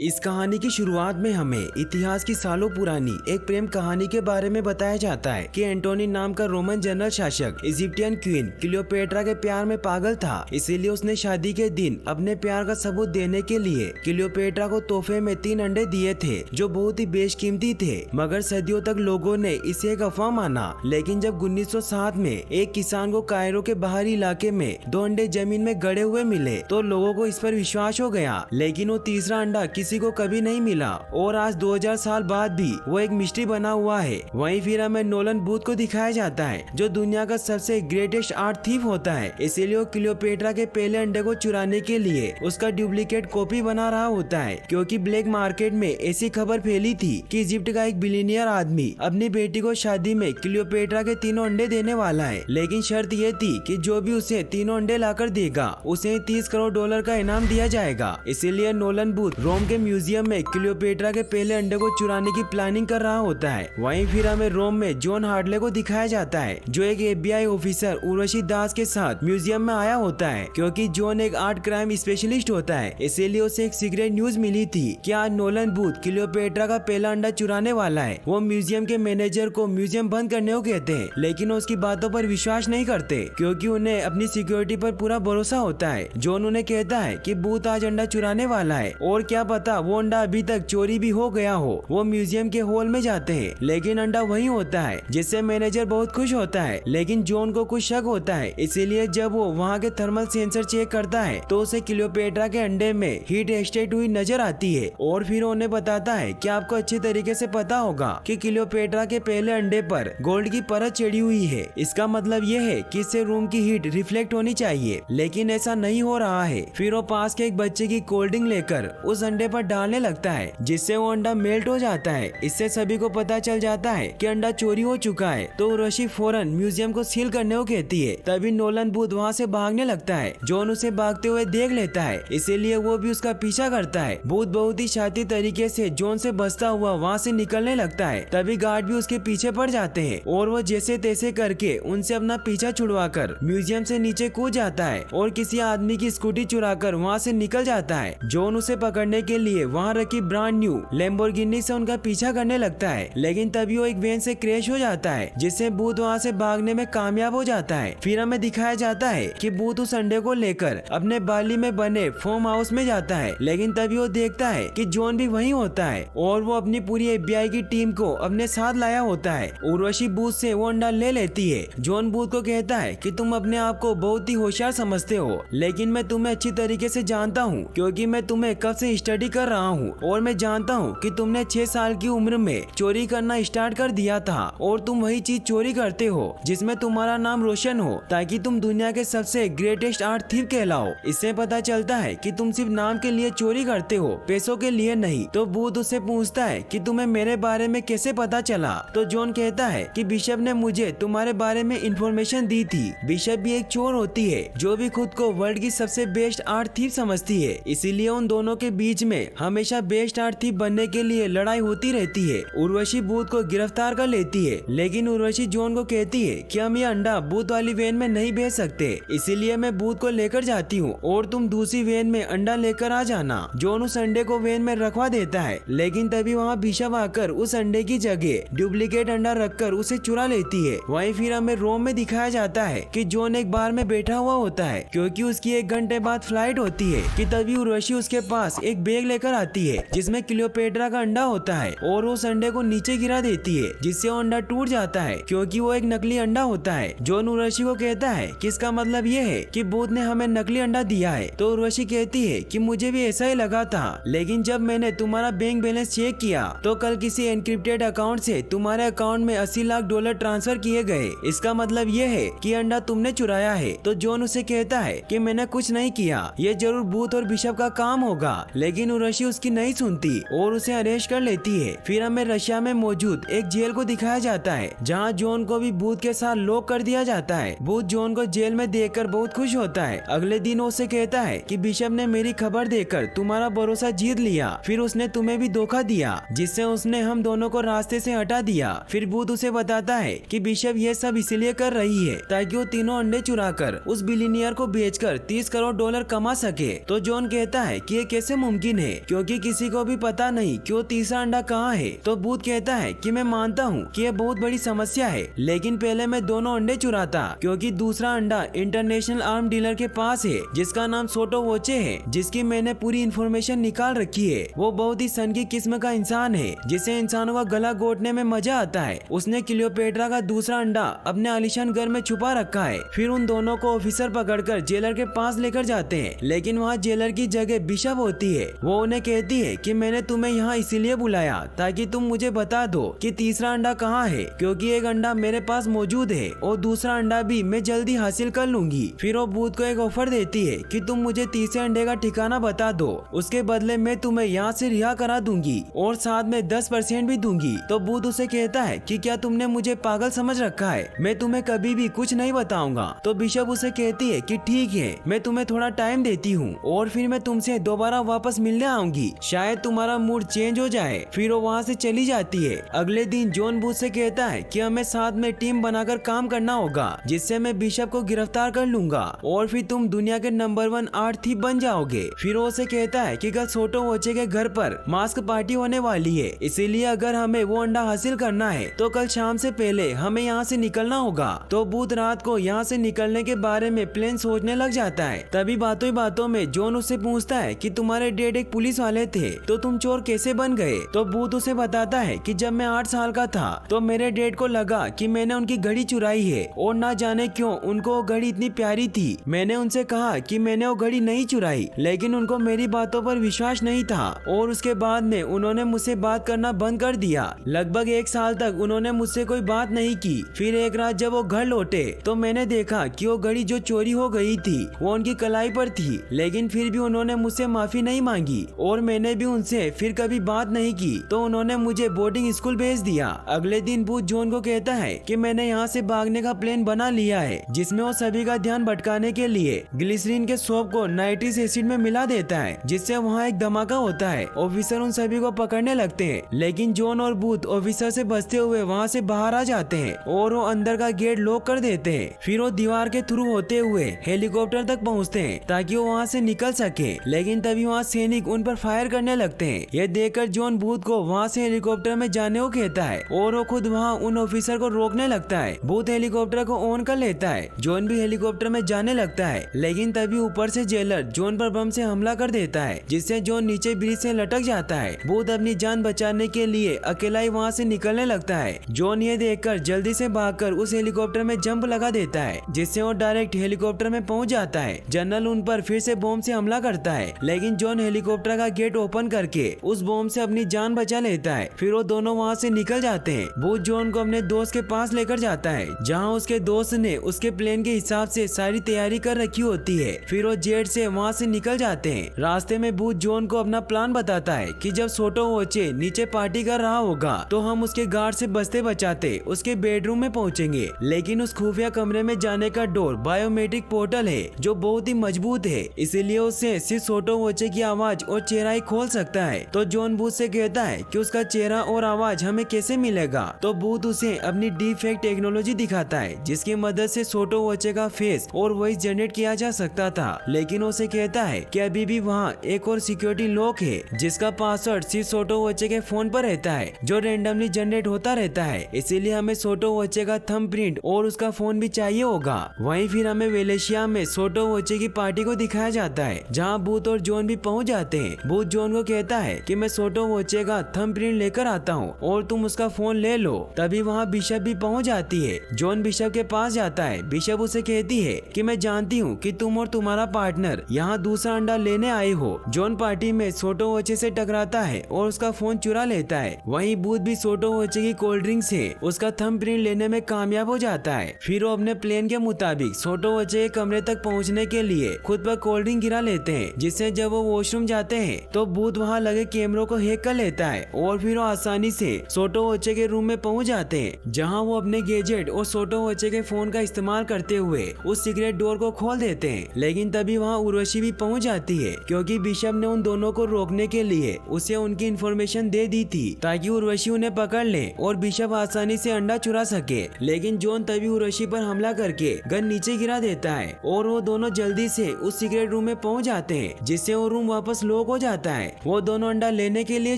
इस कहानी की शुरुआत में हमें इतिहास की सालों पुरानी एक प्रेम कहानी के बारे में बताया जाता है कि एंटोनी नाम का रोमन जनरल शासक इजिप्टियन क्वीन क्लियोपेट्रा के प्यार में पागल था। इसीलिए उसने शादी के दिन अपने प्यार का सबूत देने के लिए क्लियोपेट्रा को तोहफे में 3 अंडे दिए थे जो बहुत ही बेशकीमती थे। मगर सदियों तक लोगों ने इसे एक अफवाह माना। लेकिन जब 1907 में एक किसान को कायरो के बाहरी इलाके में 2 अंडे जमीन में गड़े हुए मिले तो लोगों को इस पर विश्वास हो गया। लेकिन वो तीसरा अंडा किसी को कभी नहीं मिला और आज 2000 साल बाद भी वो एक मिस्ट्री बना हुआ है। वहीं फिर हमें नोलन बूथ को दिखाया जाता है जो दुनिया का सबसे ग्रेटेस्ट आर्ट थीफ होता है। इसीलिए वो क्लियोपेट्रा के पहले अंडे को चुराने के लिए उसका डुप्लीकेट कॉपी बना रहा होता है, क्योंकि ब्लैक मार्केट में ऐसी खबर फैली थी कि इजिप्ट का एक बिलियनियर आदमी अपनी बेटी को शादी में क्लियोपेट्रा के 3 अंडे देने वाला है। लेकिन शर्त ये थी कि जो भी उसे 3 अंडे लाकर देगा उसे $30 करोड़ का इनाम दिया जाएगा। इसीलिए नोलन बूथ रोम के म्यूजियम में क्लियोपेट्रा के पहले अंडे को चुराने की प्लानिंग कर रहा होता है। वहीं फिर हमें रोम में जॉन हार्डले को दिखाया जाता है जो एक FBI ऑफिसर उर्वशी दास के साथ म्यूजियम में आया होता है। क्योंकि जॉन एक आर्ट क्राइम स्पेशलिस्ट होता है, इसीलिए उसे एक सीक्रेट न्यूज मिली थी कि आज नोलन बूथ क्लियोपेट्रा का पहला अंडा चुराने वाला है। वो म्यूजियम के मैनेजर को म्यूजियम बंद करने को कहते हैं, लेकिन उसकी बातों पर विश्वास नहीं करते क्योंकि उन्हें अपनी सिक्योरिटी पर पूरा भरोसा होता है। जॉन उन्हें कहता है कि बूथ आज अंडा चुराने वाला है और क्या पता वो अंडा अभी तक चोरी भी हो गया हो। वो म्यूजियम के हॉल में जाते हैं लेकिन अंडा वहीं होता है, जिससे मैनेजर बहुत खुश होता है। लेकिन जॉन को कुछ शक होता है, इसीलिए जब वो वहाँ के थर्मल सेंसर चेक करता है तो उसे क्लियोपेट्रा के अंडे में हीट एक्सट्रैक्ट हुई नजर आती है। और फिर उन्हें बताता है कि आपको अच्छे तरीके से पता होगा कि क्लियोपेट्रा के पहले अंडे पर गोल्ड की परत चढ़ी हुई है। इसका मतलब ये है कि इससे रूम की हीट रिफ्लेक्ट होनी चाहिए, लेकिन ऐसा नहीं हो रहा है। फिर वो पास के एक बच्चे की कोल्ड ड्रिंक लेकर उस अंडे पर डालने लगता है, जिससे वो अंडा मेल्ट हो जाता है। इससे सभी को पता चल जाता है कि अंडा चोरी हो चुका है। तो उर्वशी फौरन म्यूजियम को सील करने को कहती है। तभी नोलन बूथ वहाँ से भागने लगता है। जॉन उसे भागते हुए देख लेता है, इसीलिए वो भी उसका पीछा करता है। बूथ बहुत ही शातिर तरीके से जॉन से बचता हुआ वहाँ से निकलने लगता है। तभी गार्ड भी उसके पीछे पड़ जाते हैं और वो जैसे तैसे करके उनसे अपना पीछा छुड़वाकर म्यूजियम से नीचे कूद जाता है और किसी आदमी की स्कूटी चुराकर वहाँ से निकल जाता है। जॉन उसे पकड़ने के लिए वहाँ रखी ब्रांड न्यू लैम्बोर्गिनी से उनका पीछा करने लगता है, लेकिन तभी वो एक वैन से क्रैश हो जाता है, जिससे बूथ वहाँ से भागने में कामयाब हो जाता है। फिर हमें दिखाया जाता है कि बूथ उस अंडे को लेकर अपने बाली में बने फार्म हाउस में जाता है, लेकिन तभी वो देखता है कि जॉन भी वहीं होता है और वो अपनी पूरी FBI की टीम को अपने साथ लाया होता है। उर्वशी बूथ से वो अंडा ले लेती है। जॉन बूथ को कहता है कि तुम अपने आप को बहुत ही होशियार समझते हो, लेकिन मैं तुम्हें अच्छी तरीके से जानता हूँ क्योंकि मैं तुम्हें कब से स्टडी कर रहा हूँ और मैं जानता हूँ कि तुमने 6 साल की उम्र में चोरी करना स्टार्ट कर दिया था और तुम वही चीज चोरी करते हो जिसमें तुम्हारा नाम रोशन हो ताकि तुम दुनिया के सबसे ग्रेटेस्ट आर्ट थीफ कहलाओ। इससे पता चलता है कि तुम सिर्फ नाम के लिए चोरी करते हो, पैसों के लिए नहीं। तो बूथ उससे पूछता है कि तुम्हें मेरे बारे में कैसे पता चला। तो जॉन कहता है कि बिशप ने मुझे तुम्हारे बारे में इंफॉर्मेशन दी थी। बिशप भी एक चोर होती है जो भी खुद को वर्ल्ड की सबसे बेस्ट आर्ट थीफ समझती है, इसीलिए उन दोनों के बीच में हमेशा बेस्ट आर्ट थीफ बनने के लिए लड़ाई होती रहती है। उर्वशी बूथ को गिरफ्तार कर लेती है, लेकिन उर्वशी जॉन को कहती है कि हम ये अंडा बूथ वाली वैन में नहीं भेज सकते, इसीलिए मैं बूथ को लेकर जाती हूँ और तुम दूसरी वैन में अंडा लेकर आ जाना। जॉन उस अंडे को वैन में रखवा देता है, लेकिन तभी वहाँ बिशप आकर उस अंडे की जगह डुप्लीकेट अंडा रखकर उसे चुरा लेती है। वहीं फिर हमें रोम में दिखाया जाता है कि जॉन एक बार में बैठा हुआ होता है क्योंकि उसकी 1 घंटे बाद फ्लाइट होती है कि तभी उर्वशी उसके पास एक बैग लेकर आती है जिसमें क्लियोपेट्रा का अंडा होता है और उस अंडे को नीचे गिरा देती है, जिससे वो अंडा टूट जाता है क्योंकि वो एक नकली अंडा होता है। जॉन उर्वशी को कहता है कि इसका मतलब ये है कि बूथ ने हमें नकली अंडा दिया है। तो उर्वशी कहती है कि मुझे भी ऐसा ही लगा था, लेकिन जब मैंने तुम्हारा बैंक बैलेंस चेक किया तो कल किसी एनक्रिप्टेड अकाउंट से तुम्हारे अकाउंट में $80 लाख ट्रांसफर किए गए। इसका मतलब ये है कि अंडा तुमने चुराया है। तो जॉन उसे कहता है कि मैंने कुछ नहीं किया, ये जरूर बूथ और बिशप का काम होगा, लेकिन उर्वशी उसकी नहीं सुनती और उसे अरेस्ट कर लेती है। फिर हमें रशिया में मौजूद एक जेल को दिखाया जाता है जहाँ जॉन को भी बूथ के साथ लॉक कर दिया जाता है। बूथ जॉन को जेल में देखकर बहुत खुश होता है। अगले दिन उसे कहता है कि बिशप ने मेरी खबर देकर तुम्हारा भरोसा जीत लिया, फिर उसने तुम्हें भी धोखा दिया, जिससे उसने हम दोनों को रास्ते से हटा दिया। फिर बूथ उसे बताता है कि बिशप ये सब इसलिए कर रही है ताकि वो तीनों अंडे चुराकर उस बिलियनियर को बेचकर $30 करोड़ कमा सके। तो जॉन कहता है कि ये कैसे मुमकिन है है क्योंकि किसी को भी पता नहीं कि वो तीसरा अंडा कहाँ है। तो भूत कहता है कि मैं मानता हूँ कि ये बहुत बड़ी समस्या है, लेकिन पहले मैं दोनों अंडे चुराता क्योंकि दूसरा अंडा इंटरनेशनल आर्म डीलर के पास है जिसका नाम सोटो वोचे है, जिसकी मैंने पूरी इन्फॉर्मेशन निकाल रखी है। वो बहुत ही सनकी किस्म का इंसान है जिसे इंसानों का गला घोटने में मजा आता है। उसने क्लियोपेट्रा का दूसरा अंडा अपने आलीशान घर में छुपा रखा है। फिर उन दोनों को ऑफिसर पकड़कर जेलर के पास लेकर जाते हैं, लेकिन वहाँ जेलर की जगह बिशप होती है। वो उन्हें कहती है कि मैंने तुम्हें यहाँ इसीलिए बुलाया ताकि तुम मुझे बता दो कि तीसरा अंडा कहाँ है, क्योंकि एक अंडा मेरे पास मौजूद है और दूसरा अंडा भी मैं जल्दी हासिल कर लूंगी। फिर वो भूत को एक ऑफर देती है कि तुम मुझे तीसरे अंडे का ठिकाना बता दो, उसके बदले मैं तुम्हें यहाँ से रिहा करा दूंगी और साथ में 10% भी दूंगी। तो भूत उसे कहता है कि क्या तुमने मुझे पागल समझ रखा है, मैं तुम्हें कभी भी कुछ नहीं बताऊंगा। तो बिशप उसे कहती है कि ठीक है, मैं तुम्हें थोड़ा टाइम देती हूँ और फिर मैं तुमसे दोबारा वापस मिलने आऊंगी, शायद तुम्हारा मूड चेंज हो जाए। फिर वो वहाँ से चली जाती है। अगले दिन जॉन भूत से कहता है कि हमें साथ में टीम बनाकर काम करना होगा जिससे मैं बिशप को गिरफ्तार कर लूंगा और फिर तुम दुनिया के नंबर 1 आर्ट थीफ बन जाओगे। फिर वो उसे कहता है कि कल सोटो वोचे के घर पर मास्क पार्टी होने वाली है, इसीलिए अगर हमें वो अंडा हासिल करना है तो कल शाम से पहले हमें यहाँ से निकलना होगा। तो भूत रात को यहाँ से निकलने के बारे में प्लान सोचने लग जाता है। तभी बातों ही बातों में जॉन उससे पूछता है कि तुम्हारे डैड एक पुलिस वाले थे, तो तुम चोर कैसे बन गए। तो भूत उसे बताता है कि जब मैं 8 साल का था तो मेरे डैड को लगा कि मैंने उनकी घड़ी चुराई है और ना जाने क्यों उनको वो घड़ी इतनी प्यारी थी। मैंने उनसे कहा कि मैंने वो घड़ी नहीं चुराई, लेकिन उनको मेरी बातों पर विश्वास नहीं था और उसके बाद में उन्होंने मुझसे बात करना बंद कर दिया। लगभग 1 साल तक उन्होंने मुझसे कोई बात नहीं की। फिर एक रात जब वो घर लौटे तो मैंने देखा कि वो घड़ी जो चोरी हो गई थी वो उनकी कलाई पर थी, लेकिन फिर भी उन्होंने मुझसे माफी नहीं मांगी और मैंने भी उनसे फिर कभी बात नहीं की। तो उन्होंने मुझे बोर्डिंग स्कूल भेज दिया। अगले दिन भूत जॉन को कहता है कि मैंने यहाँ से भागने का प्लान बना लिया है, जिसमें वो सभी का ध्यान भटकाने के लिए ग्लिसरीन के सोप को नाइट्रिक एसिड में मिला देता है, जिससे वहाँ एक धमाका होता है। ऑफिसर उन सभी को पकड़ने लगते हैं, लेकिन जॉन और भूत ऑफिसर से बचते हुए वहाँ से बाहर आ जाते हैं और वो अंदर का गेट लॉक कर देते हैं। फिर वो दीवार के थ्रू होते हुए हेलीकॉप्टर तक पहुँचते हैं ताकि वो वहाँ से निकल सके, लेकिन तभी वहाँ सैनिक उन पर फायर करने लगते हैं। यह देखकर जॉन भूत को वहाँ से हेलीकॉप्टर में जाने को कहता है और वो खुद वहाँ उन ऑफिसर को रोकने लगता है। भूत हेलीकॉप्टर को ऑन कर लेता है। जॉन भी हेलीकॉप्टर में जाने लगता है, लेकिन तभी ऊपर से जेलर जॉन पर बम से हमला कर देता है, जिससे जॉन नीचे ब्रिज से लटक जाता है। भूत अपनी जान बचाने के लिए अकेला ही वहाँ से निकलने लगता है। जॉन ये देखकर जल्दी से भागकर उस हेलीकॉप्टर में जंप लगा देता है, जिससे वो डायरेक्ट हेलीकॉप्टर में पहुँच जाता है। जनरल उन पर फिर से बम से हमला करता है, लेकिन जॉन हेलीकॉप्टर का गेट ओपन करके उस बम से अपनी जान बचा लेता है। फिर वो दोनों वहाँ से निकल जाते हैं। भूत जॉन को अपने दोस्त के पास लेकर जाता है, जहाँ उसके दोस्त ने उसके प्लान के हिसाब से सारी तैयारी कर रखी होती है। फिर वो जेट से वहाँ से निकल जाते हैं। रास्ते में भूत जॉन को अपना प्लान बताता है कि जब सोटो वोचे नीचे पार्टी कर रहा होगा तो हम उसके गार्ड से बचते बचाते उसके बेडरूम में पहुँचेंगे, लेकिन उस खुफिया कमरे में जाने का डोर बायोमेट्रिक पोर्टल है जो बहुत ही मजबूत है, इसीलिए उससे सिर्फ सोटो वोचे की आवाज और चेहरा ही खोल सकता है। तो जॉन भूत से कहता है कि उसका चेहरा और आवाज हमें कैसे मिलेगा। तो भूत उसे अपनी डीप फेक टेक्नोलॉजी दिखाता है, जिसकी मदद से सोटो वोचे का फेस और वॉइस जनरेट किया जा सकता था, लेकिन उसे कहता है कि अभी भी वहाँ एक और सिक्योरिटी लॉक है जिसका पासवर्ड सिर्फ सोटो वोचे के फोन पर रहता है, जो रेंडमली जनरेट होता रहता है। इसीलिए हमें सोटो वोचे का थंब प्रिंट और उसका फोन भी चाहिए होगा। वहीं फिर हमें वेलेशिया में सोटो वोचे की पार्टी को दिखाया जाता है, जहाँ भूत और जॉन भी पहुँच जाते हैं। भूत जॉन को कहता है कि मैं सोटो वोचे का थंब प्रिंट लेकर आता हूँ और तुम उसका फोन ले लो। तभी वहाँ बिशप भी पहुँच जाती है। जॉन बिशप के पास जाता है। बिशप उसे कहती है कि मैं जानती हूँ कि तुम और तुम्हारा पार्टनर यहाँ दूसरा अंडा लेने आए हो। जॉन पार्टी में सोटो वोचे से टकराता है और उसका फोन चुरा लेता है। वहीं भूत भी सोटो वोचे की कोल्ड ड्रिंक से उसका थंब प्रिंट लेने में कामयाब हो जाता है। फिर वो अपने प्लान के मुताबिक सोटो वोचे के कमरे तक पहुँचने के लिए खुद पर कोल्ड ड्रिंक गिरा लेते हैं, जिससे जब वो वॉशरूम जाते हैं तो भूत वहाँ लगे कैमरों को हैक कर लेता है और फिर वो आसानी से सोटो वोचे के रूम में पहुँच जाते हैं, जहाँ वो अपने गैजेट और सोटो वोचे के फोन का इस्तेमाल करते हुए उस सीक्रेट डोर को खोल देते हैं। लेकिन तभी वहाँ उर्वशी भी पहुँच जाती है, क्योंकि बिशप ने उन दोनों को रोकने के लिए उसे उनकी इन्फॉर्मेशन दे दी थी ताकि उर्वशी उन्हें पकड़ ले और बिशप आसानी से अंडा चुरा सके। लेकिन जॉन तभी उर्वशी पर हमला करके गन नीचे गिरा देता है और वो दोनों जल्दी से उस सीक्रेट रूम में पहुँच जाते हैं, जिससे वो रूम वापस लॉक हो जाता है। वो दोनों अंडा लेने के लिए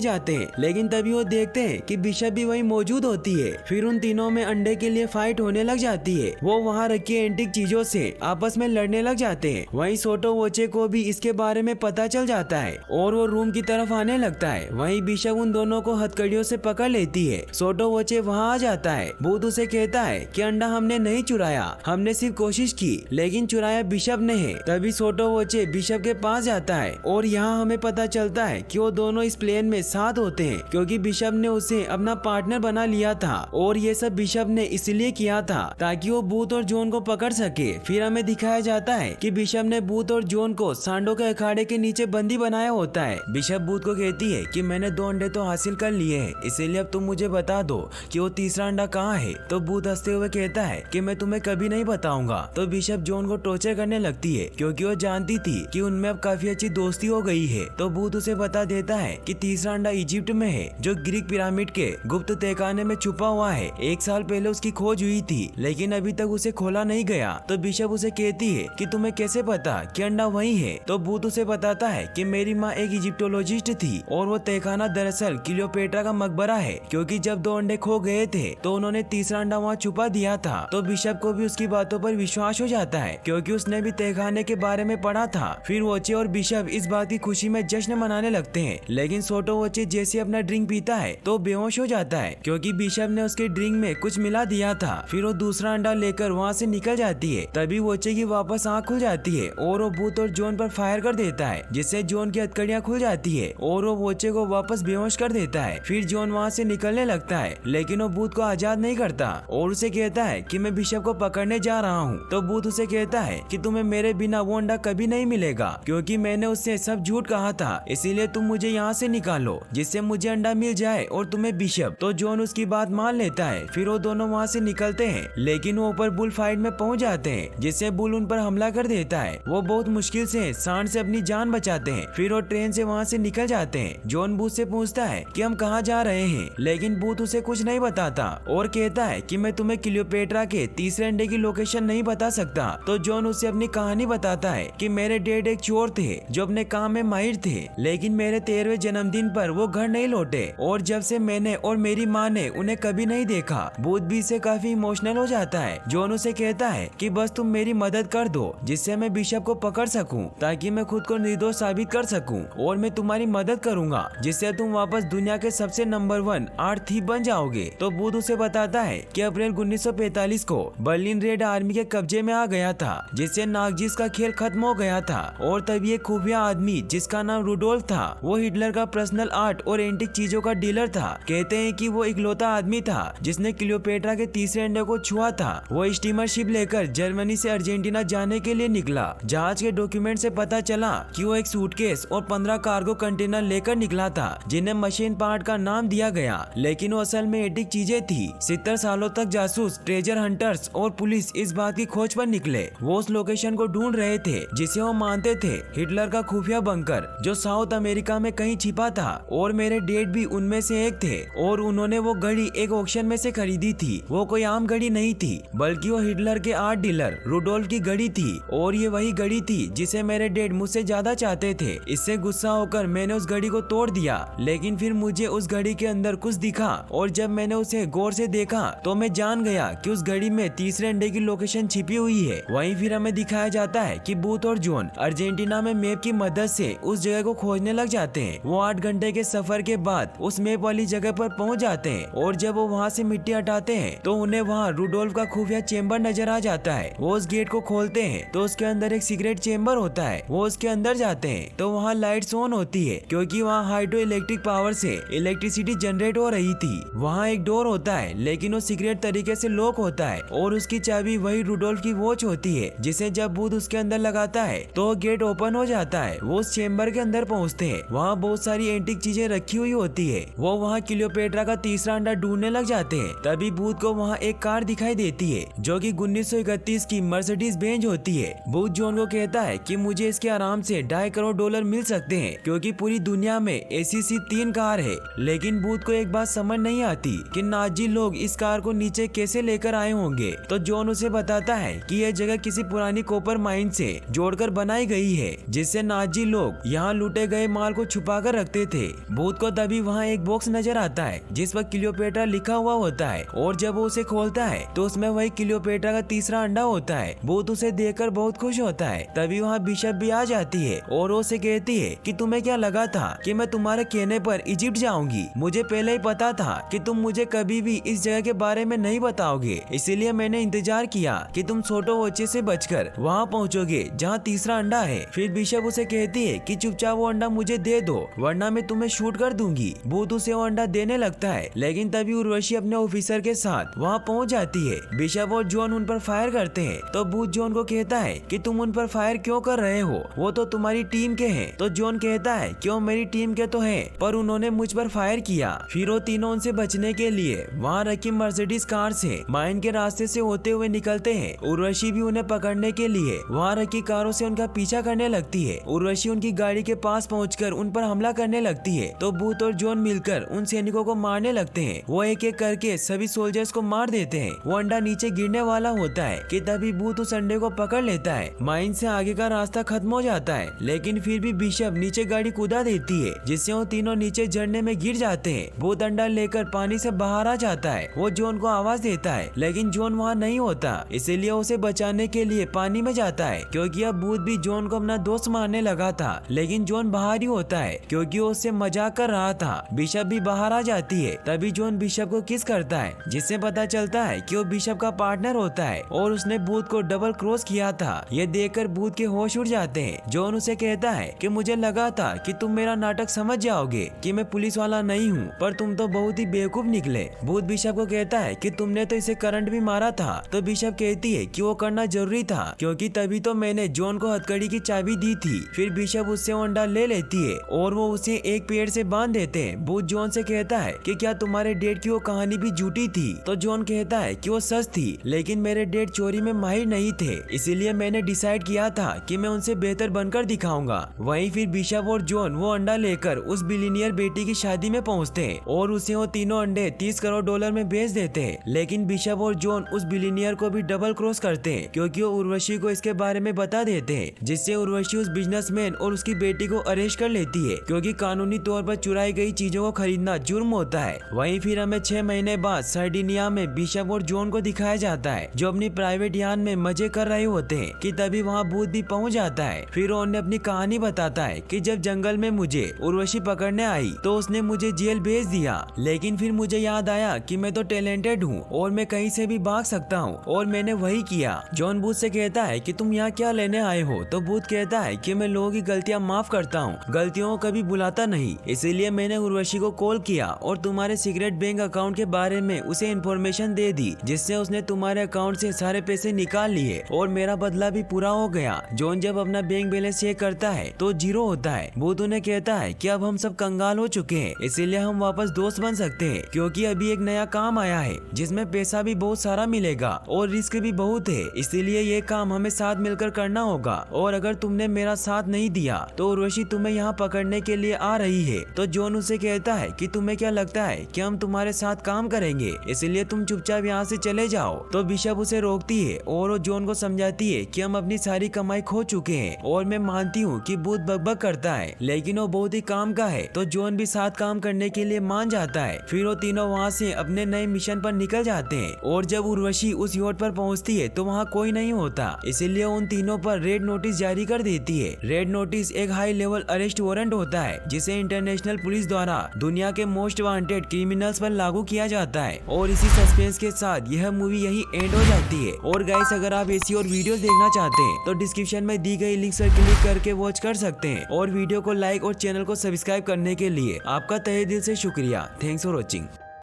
जाते हैं, लेकिन तभी वो देखते हैं कि बिशप भी वहीं मौजूद होती है। फिर उन तीनों में अंडे के लिए फाइट होने लग जाती है। वो वहाँ रखी एंटीक चीजों से आपस में लड़ने लग जाते हैं। वहीं सोटो वोचे को भी इसके बारे में पता चल जाता है और वो रूम की तरफ आने लगता है। वहीं बिशप उन दोनों को हथकड़ियों से पकड़ लेती है। सोटो वोचे वहाँ आ जाता है। भूत उसे कहता है कि अंडा हमने नहीं चुराया, हमने सिर्फ कोशिश की, लेकिन चुराया बिशप ने है। तभी सोटो वोचे बिशप के पास जाता है और यहाँ हमें पता चलता है कि वो दोनों इस प्लेन में साथ होते हैं क्योंकि बिशप ने उसे अपना पार्टनर बना लिया था और ये सब बिशप ने इसलिए किया था ताकि वो बूथ और जॉन को पकड़ सके। फिर हमें दिखाया जाता है कि बिशप ने बूथ और जॉन को सांडो के अखाड़े के नीचे बंदी बनाया होता है। बिशप बूथ को कहती है कि मैंने 2 अंडे तो हासिल कर लिए हैं, इसीलिए अब तुम मुझे बता दो कि वो तीसरा अंडा कहाँ है। तो बूथ हंसते हुए कहता है कि मैं तुम्हें कभी नहीं बताऊंगा। तो बिशप जॉन को टॉर्चर करने लगती है क्योंकि वो जानती थी कि उनमें अब काफी अच्छी दोस्ती हो गई है। तो बूथ उसे बता देता है कि तीसरा अंडा इजिप्ट में है, जो ग्रीक पिरामिड के गुप्त तहखाने में छुपा हुआ है। 1 साल पहले उसकी खोज हुई थी, लेकिन अभी तक उसे खोला नहीं गया। तो बिशप उसे कहती है कि तुम्हें कैसे पता कि अंडा वही है। तो बूथ उसे बताता है कि मेरी माँ एक इजिप्टोलॉजिस्ट थी और वो तहखाना दरअसल क्लियोपेट्रा का मकबरा है, क्योंकि जब 2 अंडे खो गए थे तो उन्होंने तीसरा अंडा वहाँ छुपा दिया था। तो बिशप को भी उसकी बातों पर विश्वास हो जाता है क्योंकि उसने भी तहखाने के बारे में पढ़ा था। फिर वोचे और बिशप इस बात की खुशी में जश्न मनाने लगते हैं, लेकिन सोटो वोचे जैसे अपना ड्रिंक पीता है तो बेहोश हो जाता है क्योंकि बिशप ने उसके ड्रिंक में कुछ मिला दिया था। फिर वो दूसरा अंडा लेकर वहाँ से निकल जाती है। तभी वोचे की वापस आँख खुल जाती है और वो बूथ और जॉन पर फायर कर देता है, जिससे जॉन की हथकड़ियाँ खुल जाती है और वो वोचे को वापस बेहोश कर देता है। फिर जॉन वहाँ से निकलने लगता है, लेकिन वो बूथ को आजाद नहीं करता और उसे कहता है कि मैं बिशप को पकड़ने जा रहा हूँ। तो बूथ उसे कहता है कि तुम्हें मेरे बिना वो अंडा कभी नहीं मिलेगा, क्योंकि मैंने उससे सब झूठ कहा था, इसीलिए तुम मुझे यहाँ से निकालो जिससे मुझे अंडा मिल जाए और तुम्हें बिशप। तो जॉन उसकी बात मान लेता है। फिर वो दोनों वहाँ से निकलते हैं, लेकिन वो ऊपर बुल फाइट में पहुँच जाते हैं, जिससे बुल उन पर हमला कर देता है। वो बहुत मुश्किल से सांड से अपनी जान बचाते हैं। फिर वो ट्रेन से वहाँ से निकल जाते हैं। जॉन बूथ से पूछता है कि हम कहाँ जा रहे हैं, लेकिन बूथ उसे कुछ नहीं बताता और कहता है कि मैं तुम्हें क्लियोपेट्रा के तीसरे अंडे की लोकेशन नहीं बता सकता। तो जॉन उसे अपनी कहानी बताता है कि मेरे डैड एक चोर थे जो अपने काम में माहिर थे, लेकिन मेरे 13वें जन्मदिन पर वो घर नहीं लौटे और जब से मैंने और मेरी माँ ने उन्हें कभी नहीं देखा। बूथ भी इससे काफी इमोशनल हो जाता है। जॉन उसे कहता है कि बस तुम मेरी मदद कर दो जिससे मैं बिशप को पकड़ सकूं, ताकि मैं खुद को निर्दोष साबित कर सकूं, और मैं तुम्हारी मदद करूंगा जिससे तुम वापस दुनिया के सबसे नंबर 1 आर्ट थीफ बन जाओगे। तो बूथ उसे बताता है कि अप्रैल 1945 को बर्लिन रेड आर्मी के कब्जे में आ गया था, जिससे नागजिस का खेल खत्म हो गया था। और तभी एक खुफिया आदमी जिसका नाम रुडोल्फ था, वो हिटलर का पर्सनल आर्ट और एंटिक चीजों का डीलर था। कहते हैं कि वो इकलौता आदमी था जिसने क्लियोपेट्रा के तीसरे अंडे को छुआ था। वो स्टीमर शिप लेकर जर्मनी से अर्जेंटीना जाने के लिए निकला। जहाज के डॉक्यूमेंट से पता चला कि वो एक सूटकेस और 15 कार्गो कंटेनर लेकर निकला था, जिन्हें मशीन पार्ट का नाम दिया गया, लेकिन वो असल में एंटिक चीजें थी। 70 सालों तक जासूस, ट्रेजर हंटर्स और पुलिस इस बात की खोज पर निकले। वो उस लोकेशन को ढूंढ रहे थे जिसे वो मानते थे हिटलर का खुफिया बंकर, जो साउथ अमेरिका में कहीं छिपा था, और मेरे डैड भी उनमें से एक थे। और उन्होंने वो घड़ी एक ऑक्शन में से खरीदी थी। वो कोई आम घड़ी नहीं थी, बल्कि वो हिटलर के आर्ट डीलर रुडोल्फ की घड़ी थी, और ये वही घड़ी थी जिसे मेरे डैड मुझसे ज्यादा चाहते थे। इससे गुस्सा होकर मैंने उस घड़ी को तोड़ दिया, लेकिन फिर मुझे उस घड़ी के अंदर कुछ दिखा, और जब मैंने उसे गौर से देखा तो मैं जान गया कि उस घड़ी में तीसरे अंडे की लोकेशन छिपी हुई है। वहीं फिर हमें दिखाया जाता है कि बूथ और जॉन अर्जेंटीना में मैप की मदद से उस जगह को खोजने लग जाते हैं। वो 8 घंटे के सफर के बाद उस मैप वाली जगह पर पहुंच जाते हैं, और जब वो वहाँ से मिट्टी हटाते हैं तो उन्हें वहाँ रुडोल्फ का खुफिया चेम्बर नजर आ जाता है। वो उस गेट को खोलते हैं तो उसके अंदर एक सीक्रेट चेम्बर होता है। वो उसके अंदर जाते हैं तो वहाँ लाइट्स ऑन होती है, क्योंकि वहाँ हाइड्रो इलेक्ट्रिक पावर से इलेक्ट्रिसिटी जनरेट हो रही थी। वहाँ एक डोर होता है, लेकिन वो सीक्रेट तरीके से लॉक होता है, और उसकी चाबी वही रुडोल्फ की वॉच होती है, जिसे जब बूथ उसके अंदर लगाता है तो गेट ओपन हो जाता है। वो उस चेम्बर के अंदर पहुँचते हैं। वहाँ बहुत सारी एंटिक चीजें रखी हुई होती है। वो वहाँ क्लियोपेट्रा का तीसरा अंडा ढूंढने लग जाते हैं। तभी बूथ को वहाँ एक कार दिखाई देती है, जो कि 1931 की मर्सिडीज बेंज होती है। बूथ जॉन को कहता है कि मुझे इसके आराम से $2.5 करोड़ मिल सकते हैं, क्योंकि पूरी दुनिया में ऐसी 3 कार है। लेकिन बूथ को एक बात समझ नहीं आती कि नाजी लोग इस कार को नीचे कैसे लेकर आए होंगे। तो जॉन उसे बताता है कि यह जगह किसी पुरानी कॉपर माइन से जोड़कर बनाई गई है, जिससे नाजी लोग यहाँ लूटे गए माल को छुपा कर रखते थे। भूत को तभी वहाँ एक बॉक्स नजर आता है जिस पर क्लियोपेट्रा लिखा हुआ होता है और जब वो उसे खोलता है तो उसमें वही क्लियोपेट्रा का तीसरा अंडा होता है। भूत उसे देखकर बहुत खुश होता है। तभी वहाँ बिशप भी आ जाती है और वो उसे कहती है कि तुम्हें क्या लगा था कि मैं तुम्हारे कहने पर इजिप्ट जाऊंगी? मुझे पहले ही पता था कि तुम मुझे कभी भी इस जगह के बारे में नहीं बताओगे, इसीलिए मैंने इंतजार किया कि तुम छोटो बच्चे से बचकर वहाँ पहुँचोगे जहाँ तीसरा अंडा है। फिर बिशप उसे कहती है कि चुपचाप वो अंडा मुझे दे दो वरना मैं तुम्हें शूट कर दूंगी। भूत उसे वो अंडा देने लगता है, लेकिन तभी उर्वशी अपने ऑफिसर के साथ वहाँ पहुँच जाती है। बिशप और जॉन उन पर फायर करते हैं तो भूत जॉन को कहता है कि तुम उन पर फायर क्यों कर रहे हो, वो तो तुम्हारी टीम के हैं। तो जॉन कहता है कि वो मेरी टीम के तो हैं, पर उन्होंने मुझ पर फायर किया। फिर वो तीनों उनसे बचने के लिए वहाँ रखी मर्सिडीज कार से माइन के रास्ते से होते हुए निकलते हैं। उर्वशी भी उन्हें पकड़ने के लिए वहाँ रखी कारों से उनका पीछा करने लगती है। उर्वशी उनकी गाड़ी के पास पहुंचकर उन पर हमला करने लगती है तो भूत और जॉन मिलकर उन सैनिकों को मारने लगते हैं। वो एक एक करके सभी सोल्जर्स को मार देते हैं। वो अंडा नीचे गिरने वाला होता है कि तभी भूत उस अंडे को पकड़ लेता है। माइन से आगे का रास्ता खत्म हो जाता है, लेकिन फिर भी बिशप नीचे गाड़ी कूदा देती है जिससे वो तीनों नीचे झरने में गिर जाते हैं। भूत अंडा लेकर पानी से बाहर आ जाता है। वो जॉन को आवाज देता है, लेकिन जॉन वहाँ नहीं होता, इसीलिए उसे बचाने के लिए पानी में जाता है क्योंकि अब भूत भी जॉन को अपना दोस्त मारने लगा था। लेकिन जॉन बाहर ही होता है क्योंकि वो उससे मजाक कर रहा था। बिशप भी बाहर आ जाती है। तभी जॉन बिशप को किस करता है जिससे पता चलता है कि वो बिशप का पार्टनर होता है और उसने भूत को डबल क्रॉस किया था। ये देखकर भूत के होश उड़ जाते हैं। जॉन उसे कहता है कि मुझे लगा था कि तुम मेरा नाटक समझ जाओगे कि मैं पुलिस वाला नहीं हूँ, पर तुम तो बहुत ही बेवकूफ निकले। भूत बिशप को कहता है कि तुमने तो इसे करंट भी मारा था। तो बिशप कहती है कि वो करना जरूरी था क्योंकि तभी तो मैंने जॉन को हथकड़ी की चाबी दी थी। फिर बिशप उससे वो अंडा ले लेती है और वो उसे एक पेड़ से बांध देते हैं। भूत जॉन से कहता है कि क्या तुम्हारे डेड की वो कहानी भी झूठी थी? तो जॉन कहता है कि वो सच थी, लेकिन मेरे डेड चोरी में माहिर नहीं थे, इसीलिए मैंने डिसाइड किया था कि मैं उनसे बेहतर बनकर दिखाऊंगा। वहीं फिर बिशप और जॉन वो अंडा लेकर उस बिलियनियर बेटी की शादी में पहुंचते हैं और उसे वो तीनों अंडे $30 करोड़ में बेच देते हैं। लेकिन बिशप और जॉन उस बिलियनियर को भी डबल क्रॉस करते हैं क्योंकि वो उर्वशी को इसके बारे में बता देते हैं, जिससे उर्वशी उस बिजनेसमैन और उसकी बेटी को अरेस्ट कर लेती है क्योंकि कानूनी तौर पर चुराई गई चीजों को खरीदना जुर्म होता है। वहीं फिर हमें 6 महीने बाद सार्डिनिया में बिशप और जॉन को दिखाया जाता है जो अपनी प्राइवेट यान में मजे कर रहे होते हैं कि तभी वहाँ भूत भी पहुँच जाता है। फिर उन्हें अपनी कहानी बताता है कि जब जंगल में मुझे उर्वशी पकड़ने आई तो उसने मुझे जेल भेज दिया, लेकिन फिर मुझे याद आया कि मैं तो टैलेंटेड हूँ और मैं कहीं से भी भाग सकता हूँ और मैंने वही किया। जॉन भूत से कहता है कि तुम यहाँ क्या लेने आए हो? तो भूत कहता है कि मैं लोगों की गलतियाँ माफ करता हूँ, गलतियों को कभी भुलाता नहीं, इसीलिए मैंने उर्वशी को कॉल किया और तुम्हारे सीक्रेट बैंक अकाउंट के बारे में उसे इन्फॉर्मेशन दे दी, जिससे उसने तुम्हारे अकाउंट से सारे पैसे निकाल लिए और मेरा बदला भी पूरा हो गया। जॉन जब अपना बैंक बैलेंस चेक करता है तो 0 होता है। भूत उन्हें कहता है कि अब हम सब कंगाल हो चुके हैं, इसीलिए हम वापस दोस्त बन सकते हैं क्योंकि अभी एक नया काम आया है जिसमें पैसा भी बहुत सारा मिलेगा और रिस्क भी बहुत है, इसीलिए ये काम हमें साथ मिलकर करना होगा और अगर तुमने मेरा साथ नहीं दिया तो उर्वशी तुम्हें यहाँ पकड़ने के लिए आ रही है। तो जॉन उसे कहता है कि तुम्हें क्या लगता है कि हम तुम्हारे साथ काम करेंगे, इसलिए तुम चुपचाप यहाँ से चले जाओ। तो बिशप उसे रोकती है और वो जॉन को समझाती है कि हम अपनी सारी कमाई खो चुके हैं और मैं मानती हूँ कि भूत बकबक करता है, लेकिन वो बहुत ही काम का है। तो जॉन भी साथ काम करने के लिए मान जाता है। फिर वो तीनों वहाँ से अपने नए मिशन पर निकल जाते हैं और जब उर्वशी उस यॉट पर पहुँचती है तो वहाँ कोई नहीं होता, इसीलिए उन तीनों पर रेड नोटिस जारी कर देती है। रेड नोटिस एक हाई लेवल अरेस्ट वारंट होता है जिसे इंटरनेशनल पुलिस द्वारा दुनिया के मोस्ट वांटेड क्रिमिनल्स पर लागू किया जाता है। और इसी सस्पेंस के साथ यह मूवी यही एंड हो जाती है। और गाइस, अगर आप ऐसी और वीडियोस देखना चाहते हैं तो डिस्क्रिप्शन में दी गई लिंक पर क्लिक करके वॉच कर सकते हैं और वीडियो को लाइक और चैनल को सब्सक्राइब करने के लिए आपका तहे दिल से शुक्रिया। Thanks for watching.